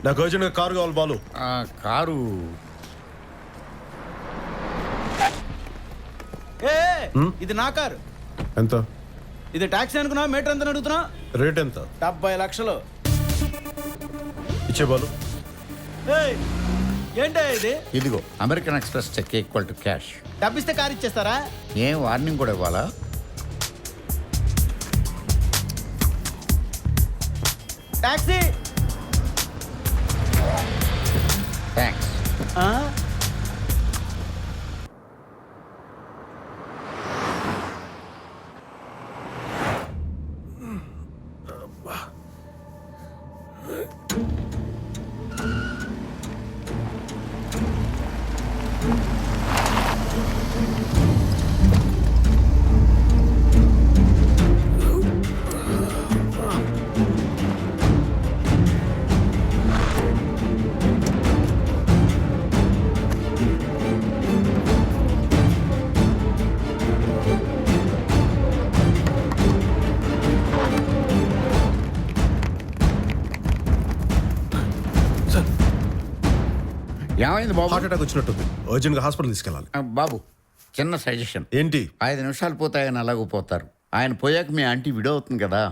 నాకు అర్జెంట్గా కారు కావాలి బాలు. కారు ఇది నా కారు. ఎంత? ఇది టాక్సీ అనుకున్నా, మీటర్ ఎంత అడుగుతున్నా? రేట్ ఎంత? 70 లక్షలు. ఇచ్చే బాలు. ఏంటో ఇది? ఇదిగో American Express cheque equal to cash. డబ్బిస్తే కారు ఇచ్చేస్తారా? ఏం వార్నింగ్ కూడా ఇవ్వాలా? టాక్సీ. థ్యాంక్స్. ఏమైంది బాబు? హార్ట్ అటాక్ వచ్చినట్టుంది, అర్జెంట్గా హాస్పిటల్ తీసుకెళ్ళాలి. బాబు చిన్న సజెషన్. ఏంటి? 5 నిమిషాలు పోతే ఆయన అలాగూ పోతారు. ఆయన పోయాక మీ ఆంటీ విడో అవుతుంది కదా,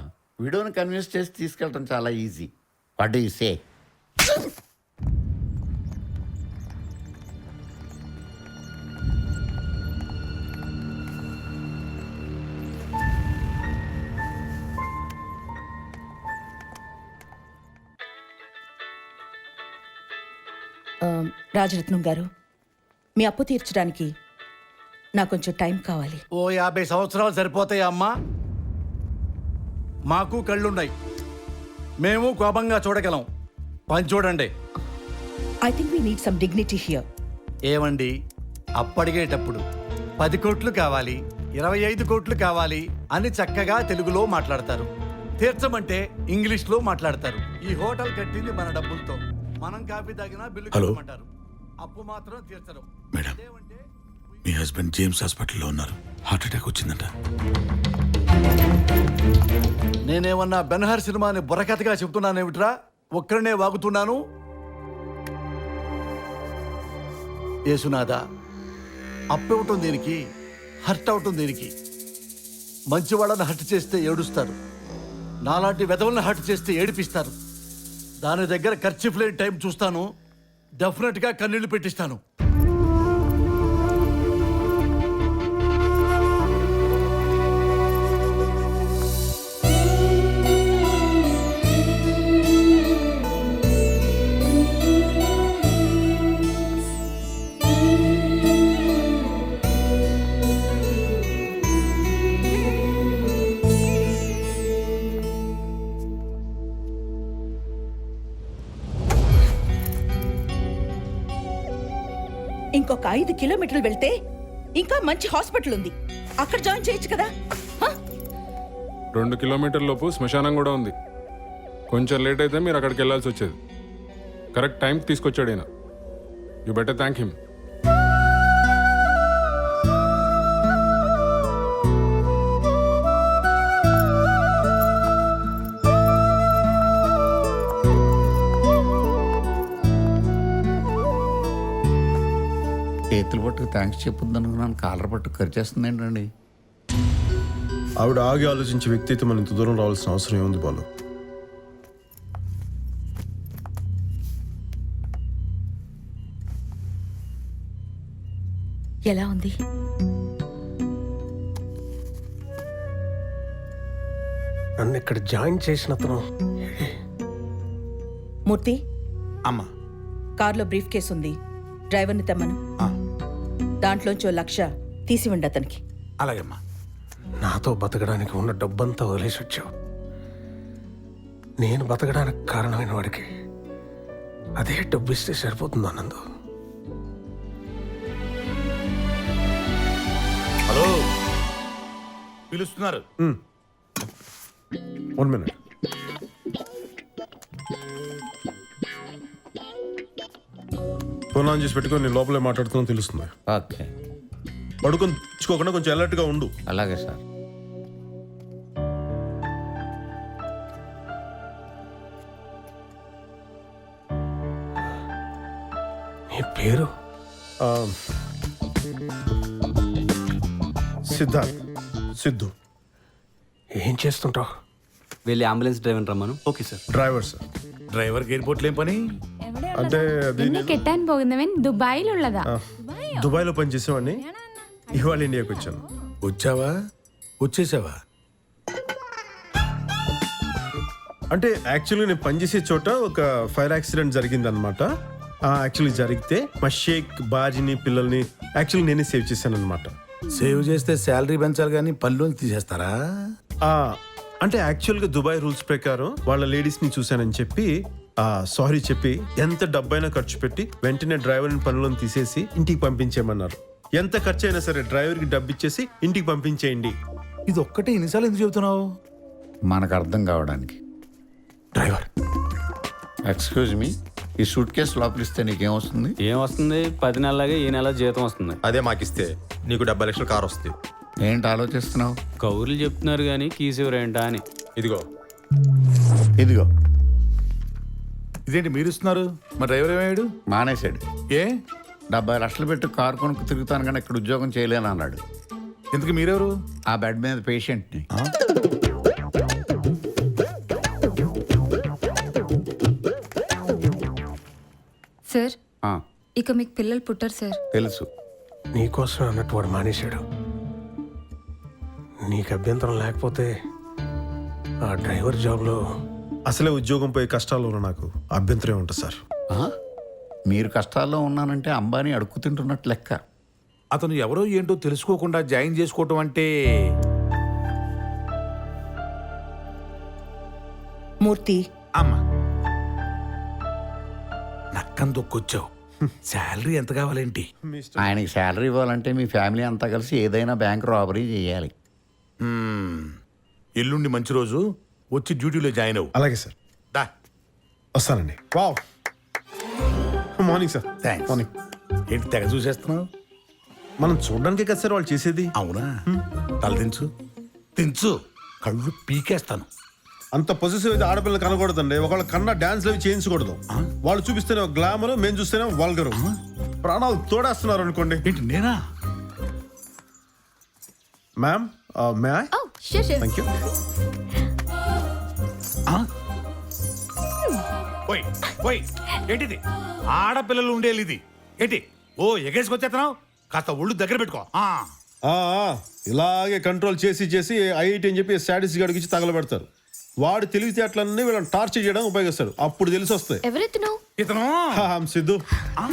విడోని కన్విన్స్ చేసి తీసుకెళ్ళటం చాలా easy. What do you say? Rajaratnam గారు, మీ అప్పు తీర్చడానికి నాకు కొంచెం టైం కావాలి. ఓ 50 సంవత్సరాలు సరిపోతాయా అమ్మా? మాకు కళ్ళున్నాయి, మేము కోపంగా చూడగలం. పని చూడండి. I think we need some dignity here. ఏమండి, అప్పడిగేటప్పుడు 10 కోట్లు కావాలి, 25 కోట్లు కావాలి అని చక్కగా తెలుగులో మాట్లాడతారు. తీర్చమంటే ఇంగ్లీష్లో మాట్లాడతారు. ఈ హోటల్ కట్టింది మన డబ్బులతో. మనం కాఫీ తాగినా బిల్లు కట్టమంటారు, అప్పు మాత్రం తీర్చరు. మేడం, మీ హస్బెండ్ జేమ్స్ హాస్పిటల్లో ఉన్నారు. హార్ట్ అటాక్ వచ్చిందంట. నేనేమన్నా బెన్హర్ సినిమాని బుర్రకథగా చెప్తున్నానేమిట్రా? ఒక్కడనే వాగుతున్నాను. యేసునాథా, అప్పివ్వటం దేనికి, హర్ట్ అవటం దేనికి? మంచి వాళ్ళని హర్ట్ చేస్తే ఏడుస్తారు, నాలాంటి వెధవల్ని హర్ట్ చేస్తే ఏడిపిస్తారు. దాని దగ్గర ఖర్చు లేని టైం చూస్తాను, డెఫినెట్గా కన్నీళ్లు పెట్టిస్తాను. ఇంకొక 5 కిలోమీటర్లు వెళ్తే ఇంకా మంచి హాస్పిటల్ ఉంది, అక్కడ జాయిన్ చేయొచ్చు కదా. 2 కిలోమీటర్ల లోపు శ్మశానం కూడా ఉంది. కొంచెం లేట్ అయితే మీరు అక్కడికి వెళ్ళాల్సి వచ్చేది. కరెక్ట్ టైంకి తీసుకొచ్చాడు ఈయన. You better thank him. చేతులు పట్టుకు థ్యాంక్స్ చెప్పుద్ది అనుకున్నాను, కాలర్ పట్టుకు ఖర్చేస్తుంది ఏంటండి? ఆవిడ ఆగి ఆలోచించే వ్యక్తి అయితే మనం ఇంత దూరం రావాల్సిన అవసరం ఏముంది బాలు? ఎలా ఉంది? నన్ను ఇక్కడ జాయిన్ చేసిన అతను మూర్తి, అమ్మా, కార్లో బ్రీఫ్ కేసు ఉంది, డ్రైవర్ని తెమ్మను. దాంట్లోంచి 1 లక్ష తీసివ్వండి అతనికి. అలాగేమ్మా. నాతో బతకడానికి ఉన్న డబ్బంతా వదిలేసి వచ్చావు. నేను బతకడానికి కారణమైన వాడికి అదే డబ్బు ఇస్తే సరిపోతుంది ఆనంద్. హలో, పిలుస్తున్నారు. 1 minute. ఫోన్ ఆన్ చేసి పెట్టుకొని నేను లోపలే మాట్లాడుతున్నా తెలుస్తుంది. ఓకే, పడుకొని తెచ్చుకోకుండా కొంచెం అలర్ట్గా ఉండు. అలాగే సార్. నీ పేరు ఆ, సిద్ధార్థ్ సిద్ధు ఏం చేస్తుంటావు? వెళ్ళి అంబులెన్స్ డ్రైవర్ రమ్మను. Okay sir. Driver sir. ഡ്രൈവർക്ക് എയർപോർട്ടിൽ ഏം പണി అంటే అది എന്നെ കെട്ടാൻ പോകുന്നവൻ ദുബായിലുള്ളതാ. దుబాయ్లో పనిచేసేవాడిని, ఇవాళ ఇండియాకి వచ్చాను. వచ్చావా వచ్చేసావా అంటే యాక్చువల్గా నేను పనిచేసే చోట ఒక ఫైర్ యాక్సిడెంట్ జరిగిందనమాట. యాక్చువల్లీ జరిగితే మా షేక్ బాజిని పిల్లల్ని యాక్చువల్లీ నేనే సేవ్ చేశాను అనమాట. సేవ్ చేస్తే శాలరీ పెంచాలి కానీ పనిలోంచి తీసేస్తారా? అంటే యాక్చువల్గా దుబాయ్ రూల్స్ ప్రకారం వాళ్ళ లేడీస్ని చూశానని చెప్పి సారీ చెప్పి ఎంత డబ్బైనా ఖర్చు పెట్టి వెంటనే డ్రైవర్ని పనిలో తీసేసి ఇంటికి పంపించేయమన్నారు. ఎంత ఖర్చు అయినా సరే డ్రైవర్కి డబ్బు ఇచ్చేసి ఇంటికి పంపించేయండి. ఇది ఒక్కటే ఎన్నిసార్లు ఎందుకు చెబుతున్నావు? మనకు అర్థం కావడానికి. డ్రైవర్ ఎక్స్క్యూజ్ మీ, ఈ సూట్ కేసు లోపల ఇస్తే నీకేం వస్తుంది? ఏం వస్తుంది? 10 నెలలాగే ఈ నెల జీతం వస్తుంది. అదే మాకిస్తే నీకు 70 లక్షల కారు వస్తుంది. ఏంటి ఆలోచిస్తున్నావు? కౌరులు చెప్తున్నారు కానీ కీసివరేంటా అని. ఇదిగో ఇదిగో ఇదేంటి మీరు ఇస్తున్నారు? మా డ్రైవర్ ఏమయ్యాడు? మానేశాడు. ఏ 70 లక్షలు పెట్టి కారు కొనుక్కు తిరుగుతాను కానీ ఇక్కడ ఉద్యోగం చేయలేను అన్నాడు. ఎందుకు మీరెవరు? ఆ బెడ్ మీద పేషెంట్ని. సార్ ఆ, ఇక మీకు పిల్లలు పుట్టరు సార్. తెలుసు. నీకోసం అన్నట్టు వాడు మానేశాడు. నీకు అభ్యంతరం లేకపోతే ఆ డ్రైవర్ జాబ్లో అసలే ఉద్యోగం పోయే కష్టాలు ఉన్న నాకు అభ్యంతరం ఉంటుంది సార్. ఆ? మీరు కష్టాల్లో ఉన్నానంటే అంబానీ అడుక్కు తింటున్నట్టు లెక్క. అతను ఎవరో ఏంటో తెలుసుకోకుండా జాయిన్ చేసుకోవటం అంటే మూర్తి, అమ్మా నక్కం దొక్కొచ్చావు. శాలరీ ఎంత కావాలేంటి? ఆయనకి శాలరీ ఇవ్వాలంటే మీ ఫ్యామిలీ అంతా కలిసి ఏదైనా బ్యాంక్ రాబరీ చేయాలి. ఎల్లుండి మంచి రోజు, వచ్చి డ్యూటీలో జాయిన్ అవ్వు. అలాగే సార్, దా. వస్తానండి. Wow, morning sir. Thanks. Morning. ఏంటి తెగ చూసేస్తున్నావు? మనం చూడడానికే కదా సార్ వాళ్ళు చేసేది. అవునా? తల దించు దించు, కళ్ళు పీకేస్తాను. అంత పొజిటివ్ అయితే ఆడపిల్లలు కనకూడదండి. ఒకళ్ళ కన్నా డాన్స్ అవి చేయించకూడదు. వాళ్ళు చూపిస్తేనే గ్లామర్, మేము చూస్తేనే వల్గరు. ప్రాణాలు తోడేస్తున్నారు అనుకోండి. ఏంటి నేనా? Ma'am, may I? Oh sure sure. Thank you. ఓయ్ ఓయ్, ఏంటిది? ఆడపిల్లలు ఉండేది ఇది ఏంటి? ఓ ఎగేసుకొచ్చేస్తున్నావు? కాస్త ఒళ్ళు దగ్గర పెట్టుకో. ఇలాగే కంట్రోల్ చేసి చేసి ఐఐటి అని చెప్పి స్టాటిస్ గడికి ఇచ్చి తగలబెడతారు. వాడు తెలివితేటలన్నీ వీళ్ళని టార్చర్ చేయడం ఉపయోగిస్తాడు. అప్పుడు తెలిసి వస్తాయి. ఎవరెత్తును? ఇతను Siddhu.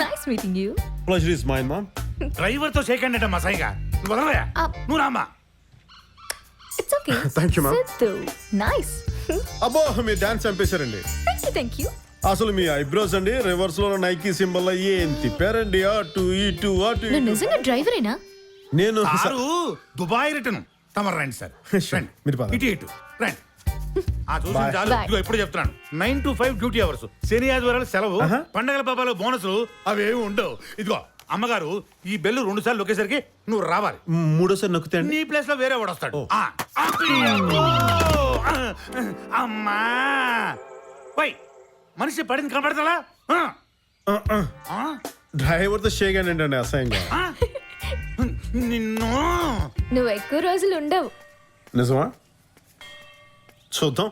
Nice meeting you. Pleasure is mine ma'am. Driver తో షేక్ మా సైగా వదలవా? నువ్వు రామ్మా. It's okay. Thank you, ma'am. Siddhu nice. అబ్బో, మీరు డాన్స్ చంపేశారండి. Thank you. అసలు మీ ఐబ్రోస్ అండి రివర్స్ లో నైకీ సింబల్ ఏం తిప్పారండి. అటు ఇటు అటు నువ్వు నిజంగా డ్రైవరేనా? నేను సారు దుబాయ్ రిటర్న్. తమరు రండి సార్, రండి. మీరు పదండి. ఇటు ఇటు రండి. చూసిన చాలు. ఇదిగో ఇప్పుడు చెప్తున్నాను, 9 to 5 డ్యూటీ అవర్స్. శని ఆదివారాలు సెలవు, పండగల పాపాలు బోనసులు అవేమి ఉండవు. ఇదిగో అమ్మగారు, ఈ బెల్లు 2 సార్లు నొక్కేసరికి నువ్వు రావాలి. మూడోసారి నొక్కితే అండి. నీ ప్లేస్ లో వేరే వాడు వస్తాడు. అమ్మా వై, మనిషి పడింది కనపడతా? డ్రైవర్ తో షేక్ అండి అసహ్యంగా. నిన్ను నువ్వు ఎక్కువ రోజులు ఉండవు. నిజమా? చూద్దాం.